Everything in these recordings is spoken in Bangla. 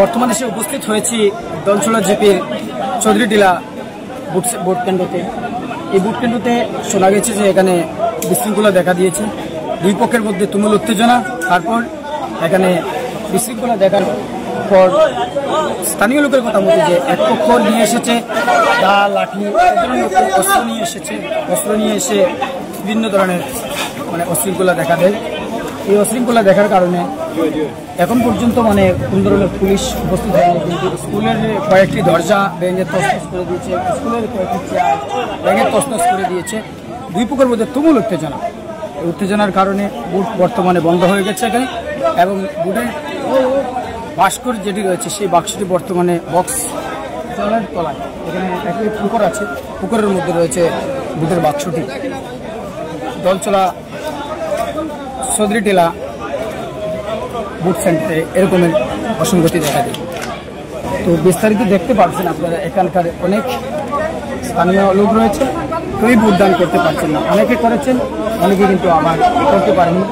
বর্তমানে এসে উপস্থিত হয়েছি দলছড়া জিপির চৌধুরীটিলা ভোট কেন্দ্রতে। এই ভোট কেন্দ্রতে শোনা গেছে যে এখানে বিশৃঙ্খলা দেখা দিয়েছে, দুই পক্ষের মধ্যে তুমুল উত্তেজনা। তারপর এখানে বিশৃঙ্খলা দেখার পর স্থানীয় লোকের কথা মতো যে এক পক্ষ নিয়ে এসেছে দা লাঠি, অস্ত্র নিয়ে এসেছে, অস্ত্র নিয়ে এসে বিভিন্ন ধরনের অশৃঙ্খলা দেখা দেয়। এই অশৃঙ্খলা দেখার কারণে এখন পর্যন্ত কোন ধরনের পুলিশ উপস্থিত হয়নি, কিন্তু স্কুলের কয়েকটি দরজা ভেঙে তছনছ করে দিয়েছে, স্কুলের কয়েকটি চেয়ার ভেঙে তছনছ করে দিয়েছে। দুই পক্ষের মধ্যে তুমুল উত্তেজনা। এই উত্তেজনার কারণে ভোট বর্তমানে বন্ধ হয়ে গেছে এখানে, এবং ভোটের ভাস্কর যেটি রয়েছে সেই বাক্সটি বর্তমানে বক্স জলের তলায়, এখানে একটি পুকুর আছে, পুকুরের মধ্যে রয়েছে ভোটের বাক্সটি। দলছড়া চৌধুরীটিলা ভোট সেন্টারে এরকমের অসঙ্গতি দেখা দেয়। তো বিস্তারিত দেখতে পাচ্ছেন আপনারা, এখানকার অনেক স্থানীয় লোক রয়েছে, কেউই ভোটদান করতে পারছেন না। অনেকে করেছেন, অনেকে কিন্তু আবার করতে পারেনি।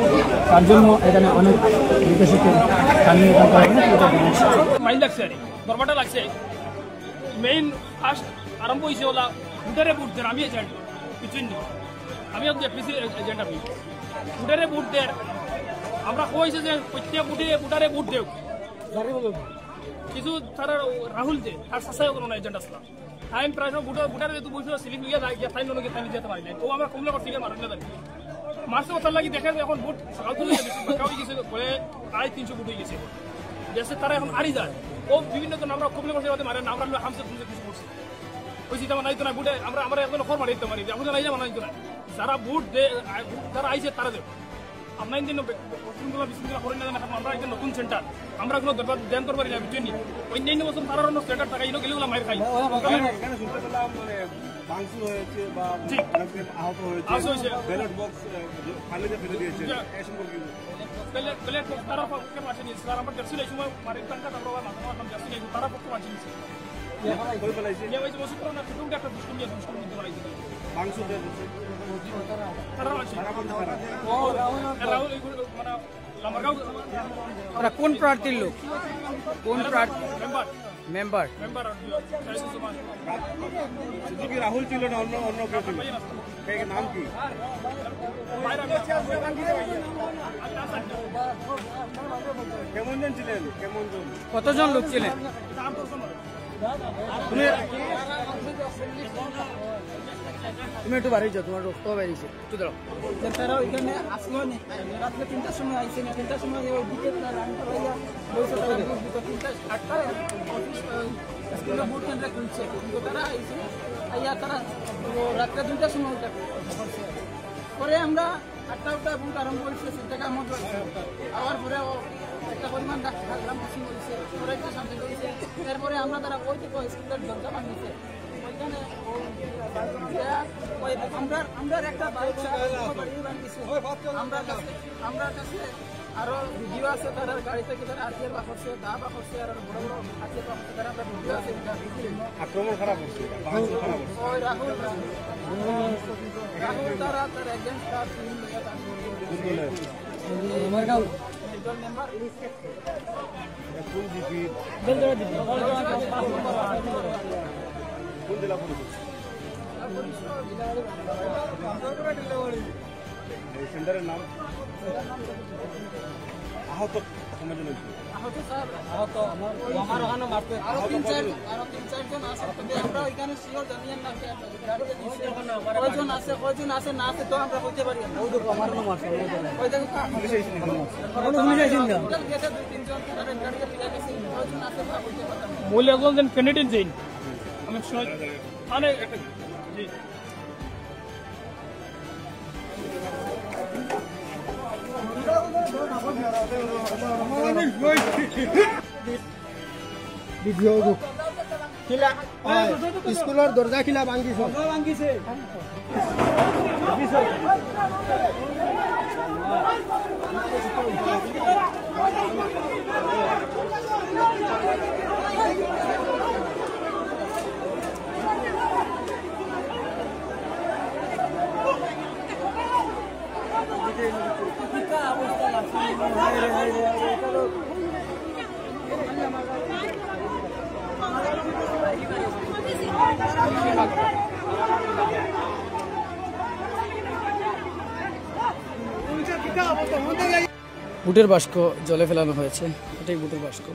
তার জন্য এখানে অনেক বিকশিত স্থানীয় মাইল লাগছে, দরবারটা লাগছে। মেইন ফার্স্ট আরম্ভ হয়েছে ওলা ভোটারে ভোট দেন। আমি এজেন্ট কিছুই নেই, আমি এজেন্ট। আমি ভোটারে ভোট দেন। আমরা কইছে যে প্রত্যেক ভোটারে ভোট দেও। কিছু তারা রাহুল যে তার শাসায় কোনো এজেন্ট আসলাম টাইম প্রায় ভোটারে যেহেতু বসে সিলিং নিয়ে যায় তাই নয় তাই যেতে পারি নাই। ও আমরা কমলা করছি মারেন না জানি মাসে কথা লাগি দেখে এখন ভোট বলে 350 ভোট হয়ে গেছে দেশে। তারা এখন আড়ি যায়। ও বিভিন্ন জন আমরা কমলা করছি মারে না, আমরা হামসে কিছু করছি ওই তেমন নাই তো না ভোটে আমরা আমরা এখন খবর মারি দিতে পারি, এখন নাই যাবো নাই তো না। যারা ভোট যারা আইছে তারা দেব। আমরা ইন্দিন বিশৃঙ্খলা করি না, আমরা একদম নতুন সেন্টার, আমরা কোনো ধ্যান করতে পারি না। বুঝলি অন্যান্য বছর তারা অন্য সেন্টার টাকা ইনো গেলে মায়ের খাই। তারা পক্ষে মাসে নিয়েছে, আমরা দেখছি এই সময় তারা পক্ষে মাসে নিয়েছে। কোন প্রার্থীর লোক, কোন মেম্বার? রাহুল ছিল না, অন্য কেউ ছিল? নাম কি? কেমন জন ছিলেন? কতজন লোক ছিলেন? তুমি একটু বাড়ি যাও, তোমার রক্ত বেরিয়েছে, একটু দাঁড়াও। তারা ওইখানে আসলো রাত্রে 3টার সময় আইসে না, 3টার সময় ওই দিকে স্কুলের ভোট কেন্দ্রে খুলছে, কিন্তু তারা আইসে আইয়া তারা রাত্রে 2টার সময় পরে আমরা 8টা ভোট আরম্ভ হয়েছে। 10 টাকার মধ্যে আবার পরে একটা পরিমাণ ডাকলাম খুশি হয়েছে, পরে একটু শান্তি করেছে। এরপরে আমরা তারা ওই থেকে স্কুলের দরজা ভাঙিয়েছে। ওইখানে আমরা একটা বাইক আমরা কাছে আরো ভিডিও আছে, তারা গাড়ি থেকে তারা হাতিয়ার বা করছে, দা বা করছে, আর বড় বড় হাতিয়ার বা করছে, তারা আমরা ভিডিও আছে। আক্রমণ খারাপ হচ্ছে, ওই রাহুল তারা তার এগেন্স্ট তার মেম্বার কোন জেলা পুলিশ? সেন্টারের নাম? আহত কয়জন আছে না আছে তো আমরা বলতে পারি মূল্য একজন ক্যান্ডিডেট যাই আমি মানে স্কুলের দরজা খিলা ভাঙিছে। বুটের বাস্ক জলে ফেলানো হয়েছে, এটাই বুটের বাস্ক।